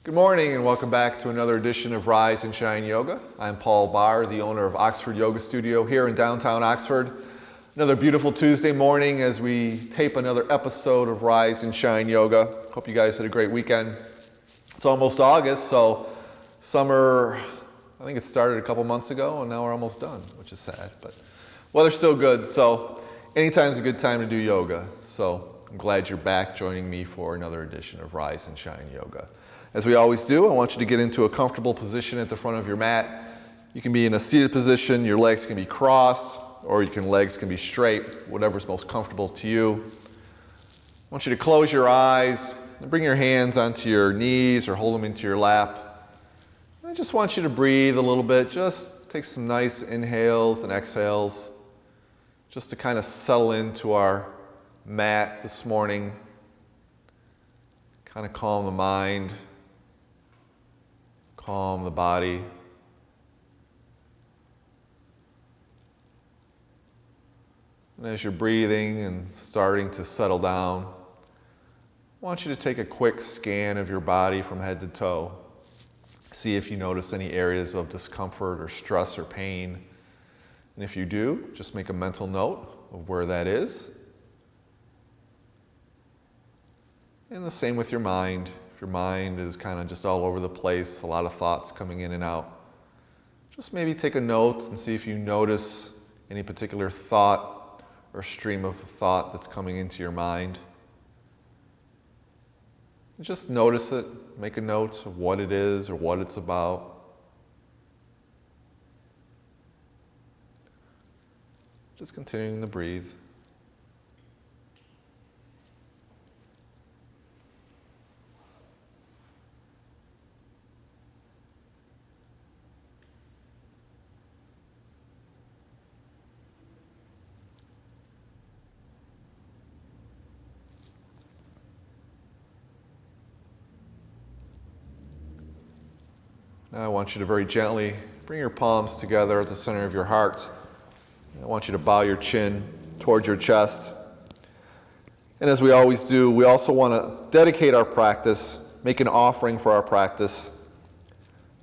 Good morning and welcome back to another edition of Rise and Shine Yoga. I'm Paul Barr, the owner of Oxford Yoga Studio here in downtown Oxford. Another beautiful Tuesday morning as we tape another episode of Rise and Shine Yoga. Hope you guys had a great weekend. It's almost August, so summer, I think it started a couple months ago and now we're almost done, which is sad, but weather's still good, so anytime's a good time to do yoga. So I'm glad you're back joining me for another edition of Rise and Shine Yoga. As we always do, I want you to get into a comfortable position at the front of your mat. You can be in a seated position, your legs can be crossed, or legs can be straight, whatever's most comfortable to you. I want you to close your eyes and bring your hands onto your knees or hold them into your lap. I just want you to breathe a little bit. Just take some nice inhales and exhales just to kind of settle into our mat this morning. Kind of calm the mind. Calm the body. And as you're breathing and starting to settle down, I want you to take a quick scan of your body from head to toe. See if you notice any areas of discomfort or stress or pain. And if you do, just make a mental note of where that is. And the same with your mind. If your mind is kind of just all over the place, a lot of thoughts coming in and out, just maybe take a note and see if you notice any particular thought or stream of thought that's coming into your mind. And just notice it, make a note of what it is or what it's about. Just continuing to breathe. Now I want you to very gently bring your palms together at the center of your heart. I want you to bow your chin towards your chest. And as we always do, we also want to dedicate our practice, make an offering for our practice.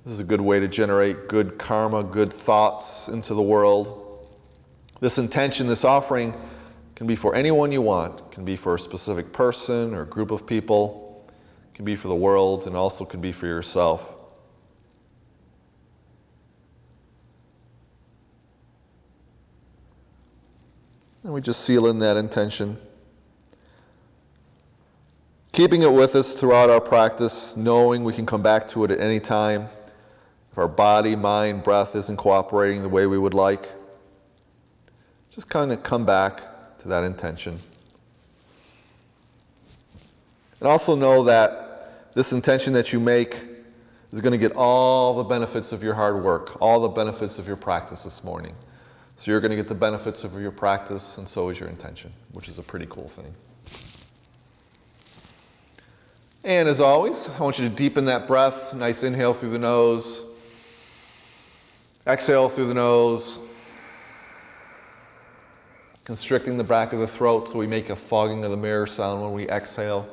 This is a good way to generate good karma, good thoughts into the world. This intention, this offering, can be for anyone you want. It can be for a specific person or group of people. It can be for the world and also can be for yourself. And we just seal in that intention. Keeping it with us throughout our practice, knowing we can come back to it at any time. If our body, mind, breath isn't cooperating the way we would like, just kind of come back to that intention. And also know that this intention that you make is going to get all the benefits of your hard work, all the benefits of your practice this morning. So you're going to get the benefits of your practice, and so is your intention, which is a pretty cool thing. And as always, I want you to deepen that breath. Nice inhale through the nose. Exhale through the nose. Constricting the back of the throat so we make a fogging of the mirror sound when we exhale.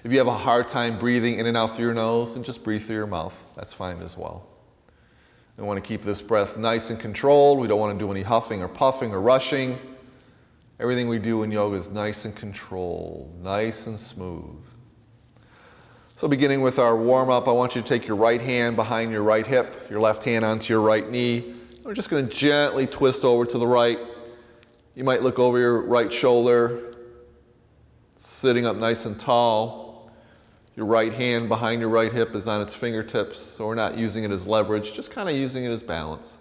If you have a hard time breathing in and out through your nose, then just breathe through your mouth. That's fine as well. We want to keep this breath nice and controlled. We don't want to do any huffing or puffing or rushing. Everything we do in yoga is nice and controlled, nice and smooth. So beginning with our warm-up, I want you to take your right hand behind your right hip, your left hand onto your right knee. We're just going to gently twist over to the right. You might look over your right shoulder, sitting up nice and tall. Your right hand behind your right hip is on its fingertips, so we're not using it as leverage, just kind of using it as balance.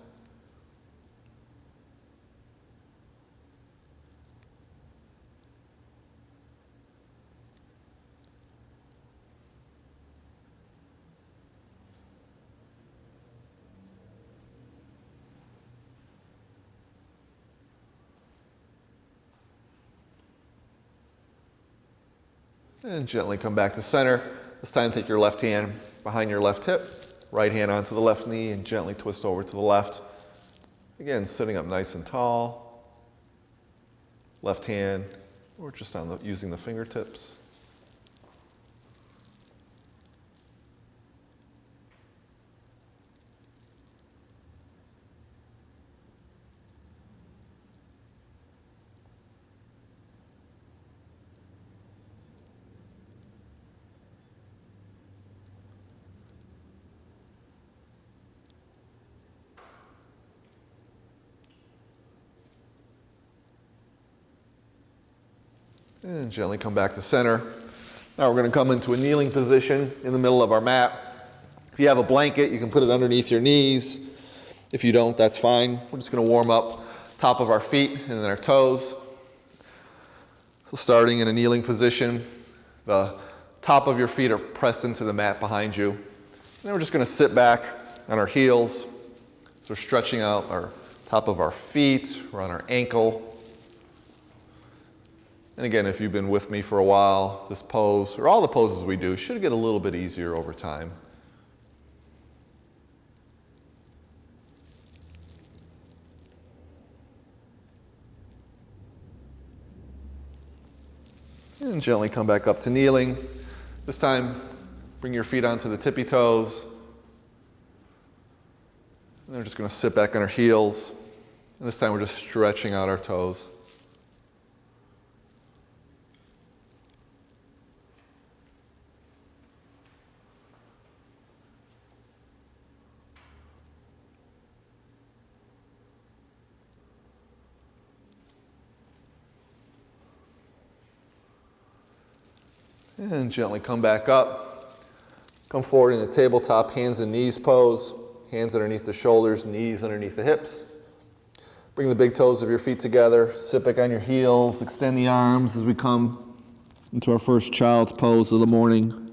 And gently come back to center. This time take your left hand behind your left hip, right hand onto the left knee, and gently twist over to the left. Again, sitting up nice and tall. Left hand, or just using the fingertips. And gently come back to center. Now we're going to come into a kneeling position in the middle of our mat. If you have a blanket, you can put it underneath your knees. If you don't, that's fine. We're just going to warm up top of our feet and then our toes. So starting in a kneeling position, the top of your feet are pressed into the mat behind you. And then we're just going to sit back on our heels. So stretching out our top of our feet or on our ankle. And again, if you've been with me for a while, this pose, or all the poses we do, should get a little bit easier over time. And gently come back up to kneeling. This time, bring your feet onto the tippy toes. And we're just going to sit back on our heels. And this time we're just stretching out our toes. And gently come back up. Come forward in the tabletop hands and knees pose. Hands underneath the shoulders, knees underneath the hips. Bring the big toes of your feet together. Sit back on your heels. Extend the arms as we come into our first child's pose of the morning.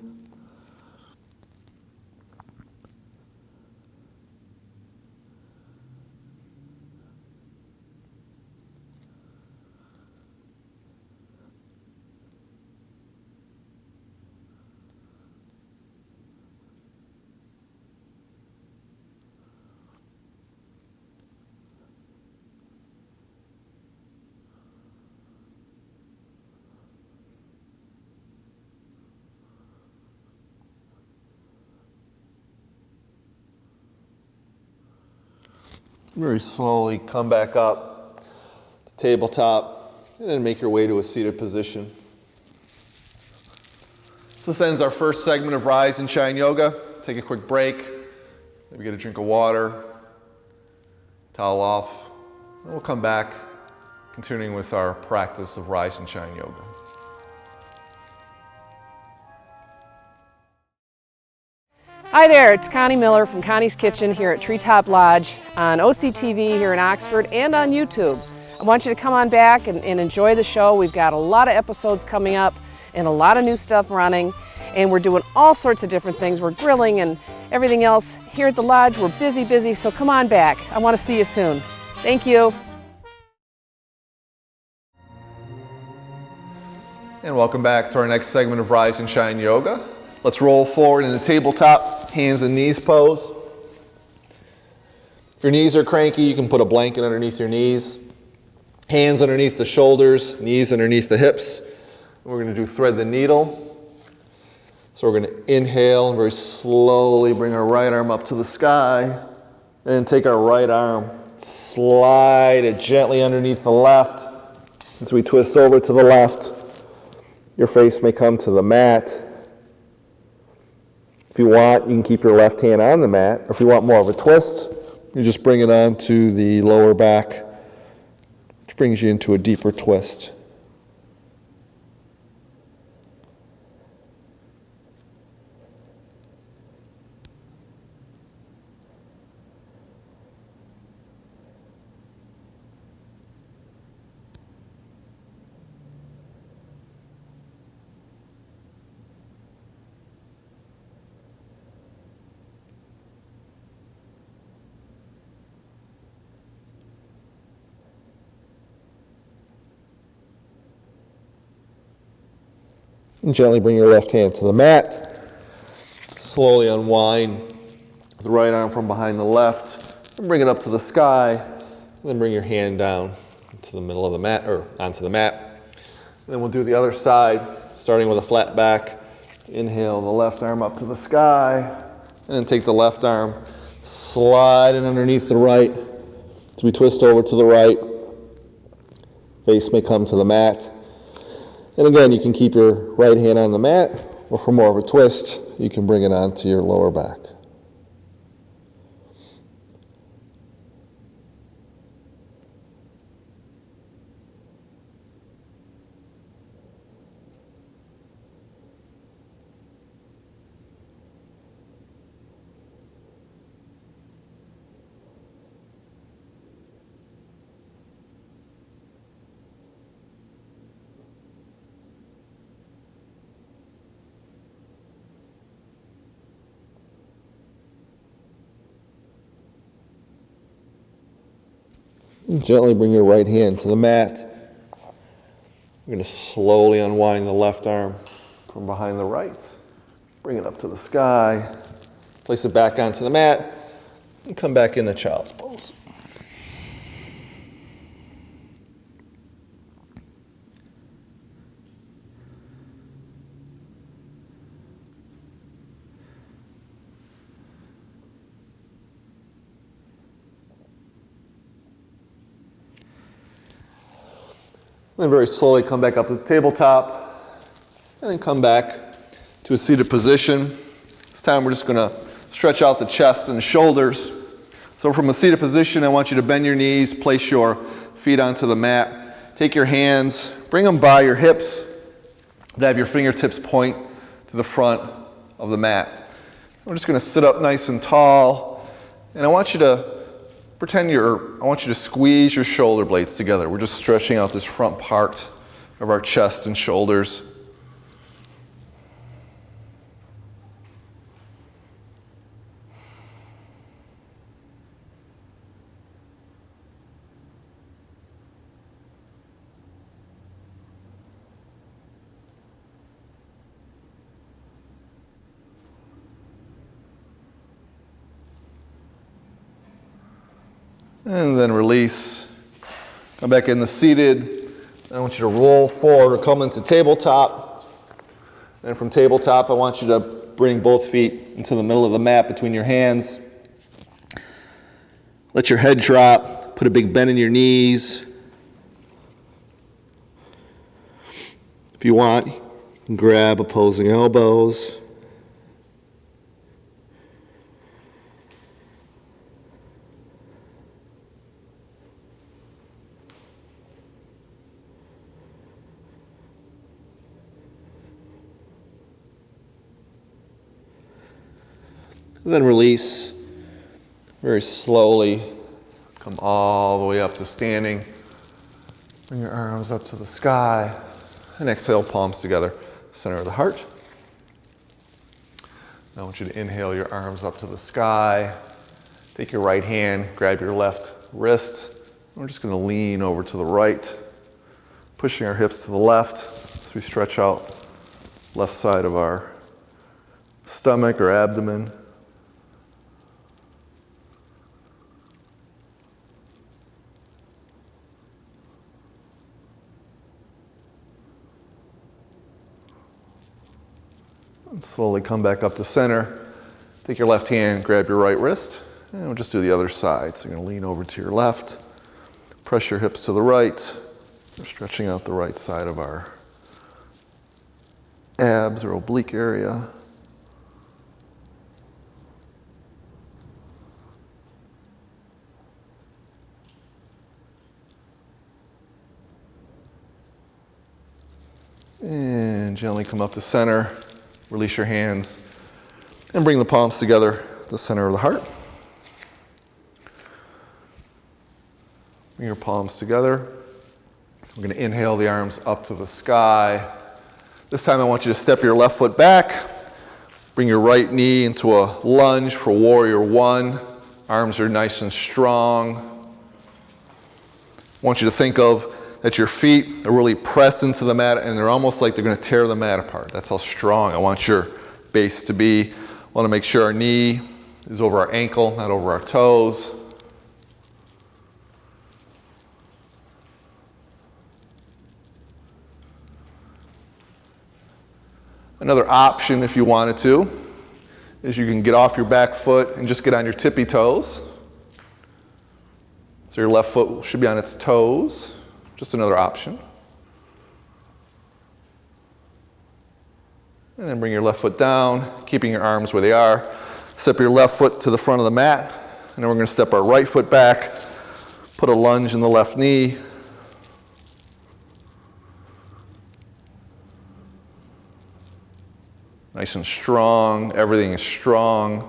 Very slowly come back up to tabletop and then make your way to a seated position. So this ends our first segment of Rise and Shine Yoga. Take a quick break, maybe get a drink of water, towel off, and we'll come back continuing with our practice of Rise and Shine Yoga. Hi there, it's Connie Miller from Connie's Kitchen here at Treetop Lodge on OCTV here in Oxford and on YouTube. I want you to come on back and enjoy the show. We've got a lot of episodes coming up and a lot of new stuff running, and we're doing all sorts of different things. We're grilling and everything else here at the lodge. We're busy, so come on back. I want to see you soon. Thank you. And welcome back to our next segment of Rise and Shine Yoga. Let's roll forward in the tabletop, hands and knees pose. If your knees are cranky, you can put a blanket underneath your knees. Hands underneath the shoulders, knees underneath the hips. We're going to do thread the needle. So we're going to inhale and very slowly bring our right arm up to the sky. And then take our right arm, slide it gently underneath the left. As we twist over to the left, your face may come to the mat. If you want, you can keep your left hand on the mat. Or if you want more of a twist, you just bring it on to the lower back, which brings you into a deeper twist. And gently bring your left hand to the mat. Slowly unwind the right arm from behind the left. And bring it up to the sky. And then bring your hand down to the middle of the mat, or onto the mat. And then we'll do the other side, starting with a flat back. Inhale the left arm up to the sky. And then take the left arm, slide it underneath the right. As we twist over to the right, face may come to the mat. And again, you can keep your right hand on the mat, or for more of a twist, you can bring it onto your lower back. Gently bring your right hand to the mat. You're going to slowly unwind the left arm from behind the right. Bring it up to the sky. Place it back onto the mat and come back into child's pose. Then very slowly come back up to the tabletop and then come back to a seated position. This time we're just going to stretch out the chest and the shoulders. So from a seated position, I want you to bend your knees, place your feet onto the mat. Take your hands, bring them by your hips, and have your fingertips point to the front of the mat. We're just going to sit up nice and tall, and I want you to squeeze your shoulder blades together. We're just stretching out this front part of our chest and shoulders. And then release. Come back in the seated. I want you to roll forward or come into tabletop. And from tabletop, I want you to bring both feet into the middle of the mat between your hands. Let your head drop. Put a big bend in your knees. If you want, you can grab opposing elbows. And then release very slowly. Come all the way up to standing. Bring your arms up to the sky. And exhale, palms together, center of the heart. Now I want you to inhale your arms up to the sky. Take your right hand, grab your left wrist. We're just going to lean over to the right, pushing our hips to the left as we stretch out left side of our stomach or abdomen. And slowly come back up to center. Take your left hand, grab your right wrist, and we'll just do the other side. So you're going to lean over to your left, press your hips to the right. We're stretching out the right side of our abs or oblique area. And gently come up to center. Release your hands and bring the palms together to the center of the heart. Bring your palms together. We're going to inhale the arms up to the sky. This time I want you to step your left foot back. Bring your right knee into a lunge for warrior one. Arms are nice and strong. I want you to think of that your feet are really pressed into the mat and they're almost like they're going to tear the mat apart. That's how strong I want your base to be. I want to make sure our knee is over our ankle, not over our toes. Another option, if you wanted to, is you can get off your back foot and just get on your tippy toes. So your left foot should be on its toes. Just another option. And then bring your left foot down, keeping your arms where they are. Step your left foot to the front of the mat, and then we're going to step our right foot back, put a lunge in the left knee. Nice and strong, everything is strong.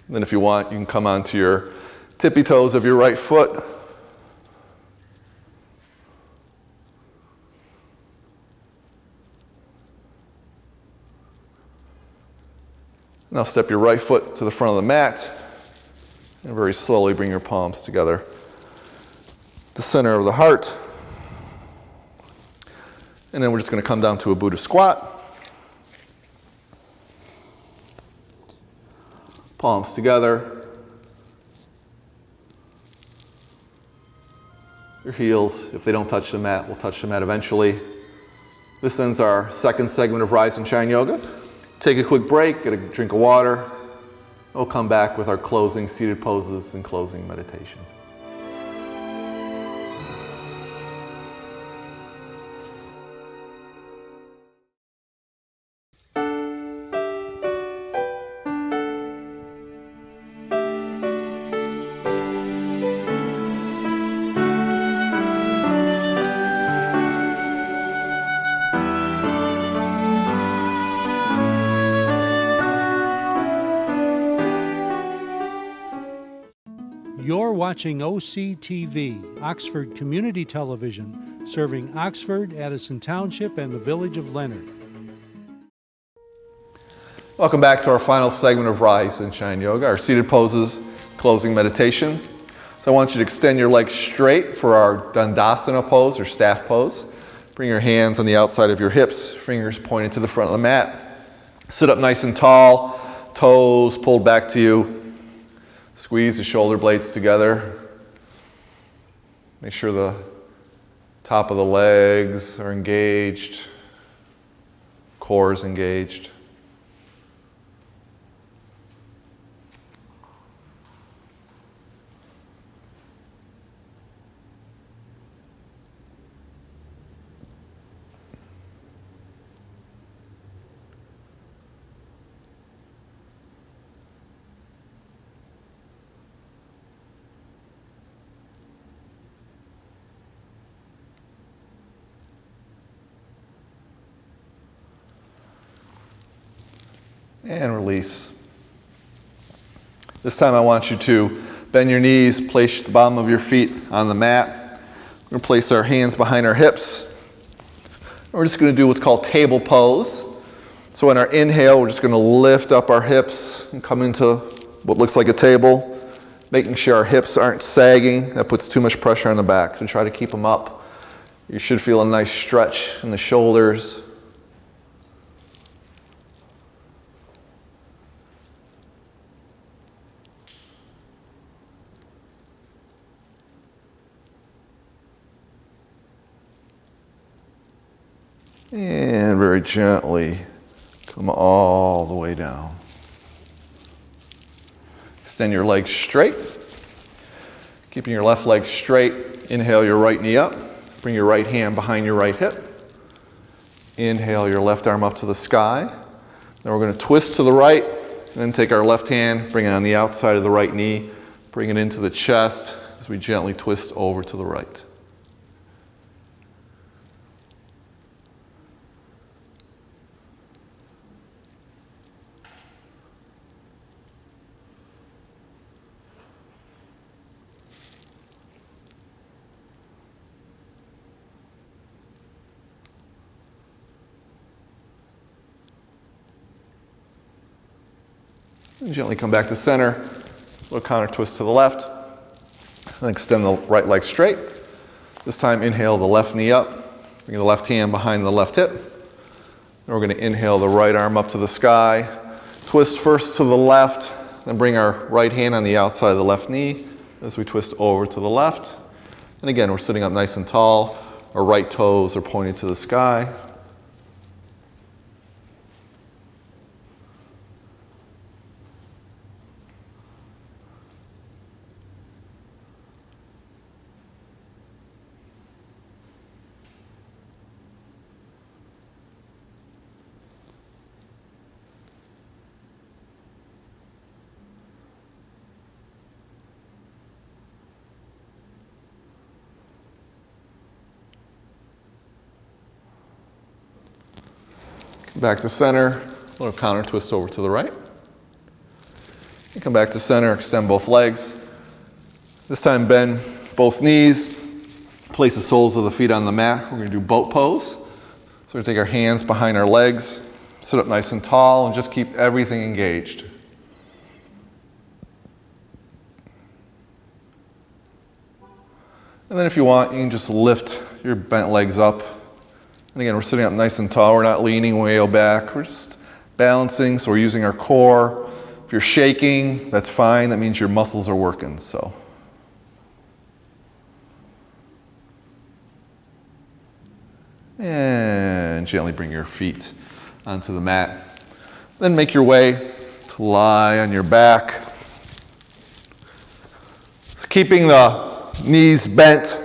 And then if you want, you can come onto your tippy toes of your right foot. Now step your right foot to the front of the mat. And very slowly bring your palms together. The center of the heart. And then we're just going to come down to a Buddha squat. Palms together. Your heels, if they don't touch the mat, will touch the mat eventually. This ends our second segment of Rise and Shine Yoga. Take a quick break, get a drink of water. We'll come back with our closing seated poses and closing meditation. You're watching OCTV, Oxford Community Television, serving Oxford, Addison Township, and the village of Leonard. Welcome back to our final segment of Rise and Shine Yoga, our seated poses, closing meditation. So I want you to extend your legs straight for our Dandasana pose or staff pose. Bring your hands on the outside of your hips, fingers pointed to the front of the mat. Sit up nice and tall, toes pulled back to you. Squeeze the shoulder blades together. Make sure the top of the legs are engaged, core is engaged. And release. This time I want you to bend your knees, place the bottom of your feet on the mat. We're going to place our hands behind our hips. We're just going to do what's called table pose. So on our inhale, we're just going to lift up our hips and come into what looks like a table, making sure our hips aren't sagging. That puts too much pressure on the back, so try to keep them up. You should feel a nice stretch in the shoulders. And very gently come all the way down. Extend your legs straight. Keeping your left leg straight, inhale your right knee up. Bring your right hand behind your right hip. Inhale your left arm up to the sky. Then we're going to twist to the right, and then take our left hand, bring it on the outside of the right knee, bring it into the chest as we gently twist over to the right. And gently come back to center, a little counter twist to the left, and extend the right leg straight. This time inhale the left knee up, bring the left hand behind the left hip. And we're going to inhale the right arm up to the sky, twist first to the left, then bring our right hand on the outside of the left knee as we twist over to the left. And again, we're sitting up nice and tall, our right toes are pointed to the sky. Back to center, a little counter twist over to the right. And come back to center, extend both legs. This time bend both knees, place the soles of the feet on the mat. We're going to do boat pose. So we're going to take our hands behind our legs, sit up nice and tall, and just keep everything engaged. And then if you want, you can just lift your bent legs up. And again, we're sitting up nice and tall. We're not leaning way back. We're just balancing, so we're using our core. If you're shaking, that's fine. That means your muscles are working. So. And gently bring your feet onto the mat. Then make your way to lie on your back. Keeping the knees bent,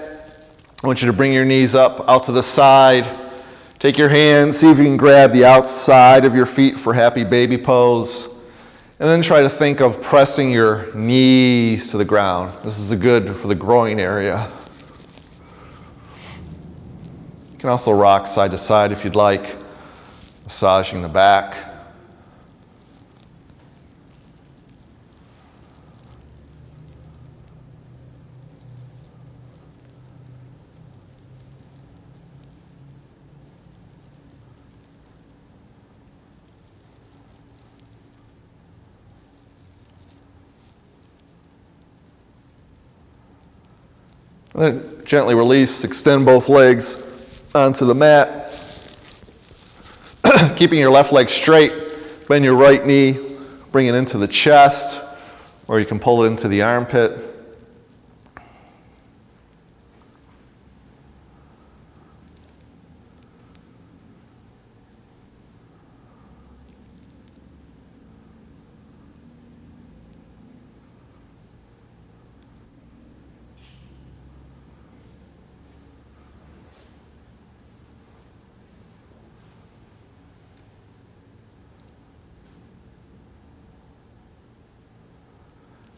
I want you to bring your knees up out to the side. Take your hands, see if you can grab the outside of your feet for happy baby pose. And then try to think of pressing your knees to the ground. This is good for the groin area. You can also rock side to side if you'd like, massaging the back. And then gently release, extend both legs onto the mat. Keeping your left leg straight, bend your right knee, bring it into the chest, or you can pull it into the armpit.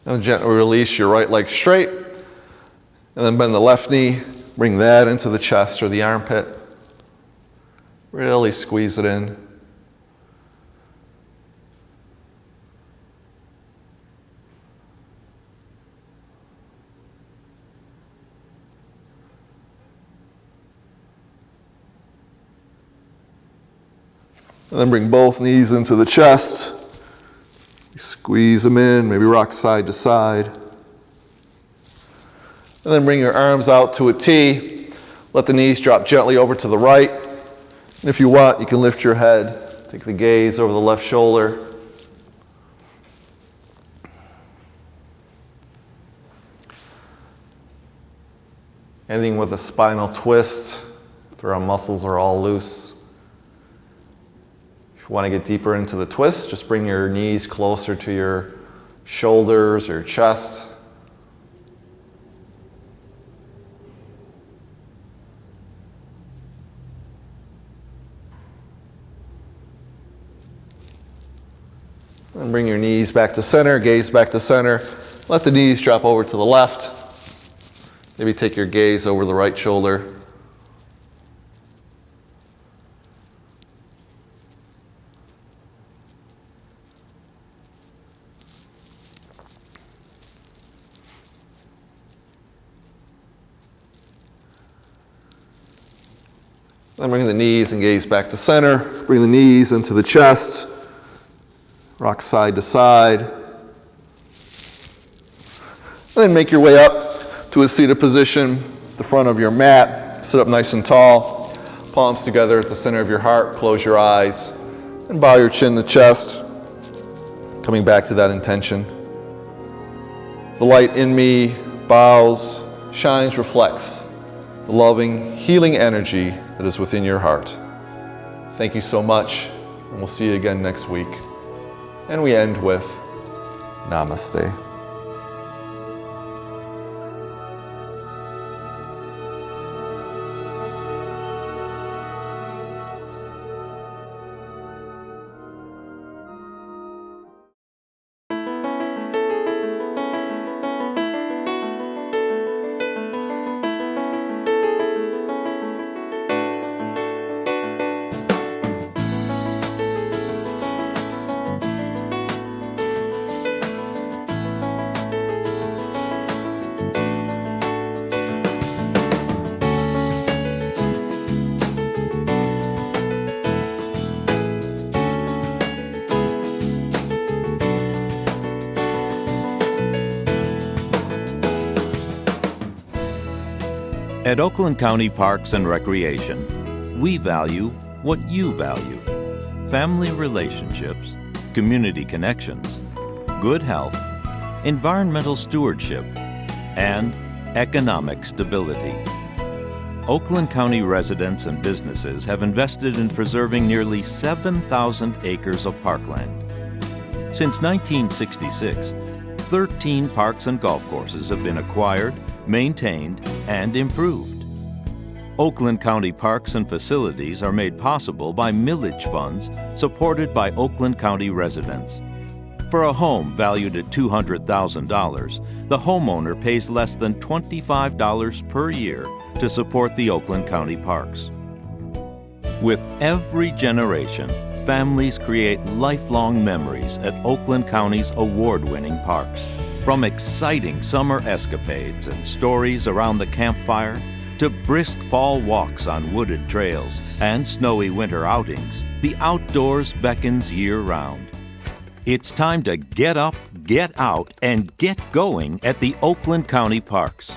And gently release your right leg straight, and then bend the left knee, bring that into the chest or the armpit. Really squeeze it in. And then bring both knees into the chest. Squeeze them in, maybe rock side to side. And then bring your arms out to a T. Let the knees drop gently over to the right. And if you want, you can lift your head. Take the gaze over the left shoulder. Ending with a spinal twist, where our muscles are all loose. If you want to get deeper into the twist, just bring your knees closer to your shoulders or your chest. And bring your knees back to center, gaze back to center. Let the knees drop over to the left. Maybe take your gaze over the right shoulder. Then bring the knees and gaze back to center. Bring the knees into the chest. Rock side to side. And then make your way up to a seated position, the front of your mat. Sit up nice and tall. Palms together at the center of your heart. Close your eyes and bow your chin to chest. Coming back to that intention. The light in me bows, shines, reflects the loving, healing energy that is within your heart. Thank you so much, and we'll see you again next week. And we end with Namaste. At Oakland County Parks and Recreation, we value what you value: family relationships, community connections, good health, environmental stewardship, and economic stability. Oakland County residents and businesses have invested in preserving nearly 7,000 acres of parkland. Since 1966, 13 parks and golf courses have been acquired, maintained, and improved. Oakland County parks and facilities are made possible by millage funds supported by Oakland County residents. For a home valued at $200,000, the homeowner pays less than $25 per year to support the Oakland County parks. With every generation, families create lifelong memories at Oakland County's award-winning parks. From exciting summer escapades and stories around the campfire to brisk fall walks on wooded trails and snowy winter outings, the outdoors beckons year-round. It's time to get up, get out, and get going at the Oakland County parks.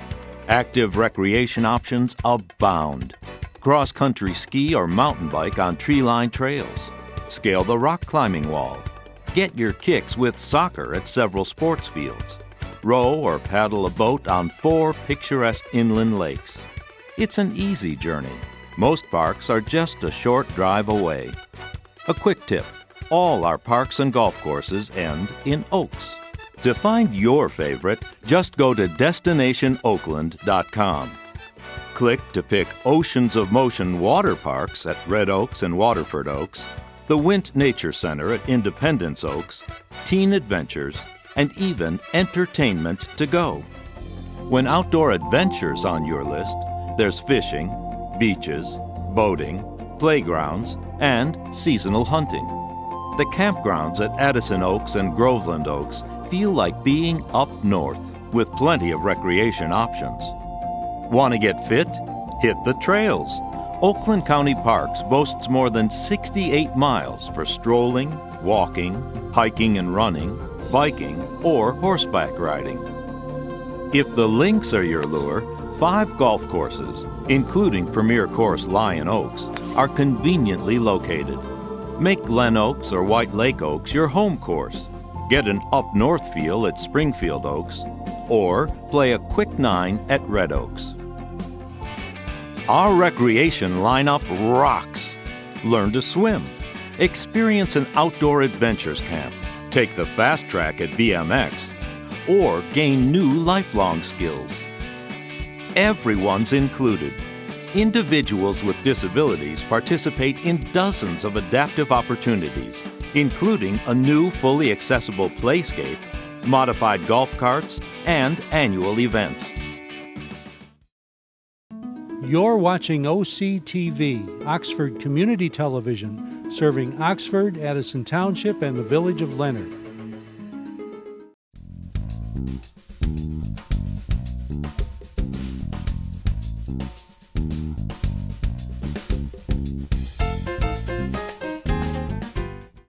Active recreation options abound. Cross-country ski or mountain bike on tree-lined trails. Scale the rock climbing wall. Get your kicks with soccer at several sports fields. Row or paddle a boat on 4 picturesque inland lakes. It's an easy journey. Most parks are just a short drive away. A quick tip: all our parks and golf courses end in Oaks. To find your favorite, just go to destinationoakland.com. Click to pick Oceans of Motion water parks at Red Oaks and Waterford Oaks, the Wint Nature Center at Independence Oaks, Teen Adventures, and even entertainment to go. When outdoor adventures on your list, there's fishing, beaches, boating, playgrounds, and seasonal hunting. The campgrounds at Addison Oaks and Groveland Oaks feel like being up north with plenty of recreation options. Want to get fit? Hit the trails. Oakland County Parks boasts more than 68 miles for strolling, walking, hiking and running, biking, or horseback riding. If the links are your lure, 5 golf courses, including Premier Course Lion Oaks, are conveniently located. Make Glen Oaks or White Lake Oaks your home course. Get an up-north feel at Springfield Oaks, or play a quick 9 at Red Oaks. Our recreation lineup rocks. Learn to swim. Experience an outdoor adventures camp. Take the fast track at BMX, or gain new lifelong skills. Everyone's included. Individuals with disabilities participate in dozens of adaptive opportunities, including a new fully accessible playscape, modified golf carts, and annual events. You're watching OCTV, Oxford Community Television, serving Oxford, Addison Township, and the Village of Leonard.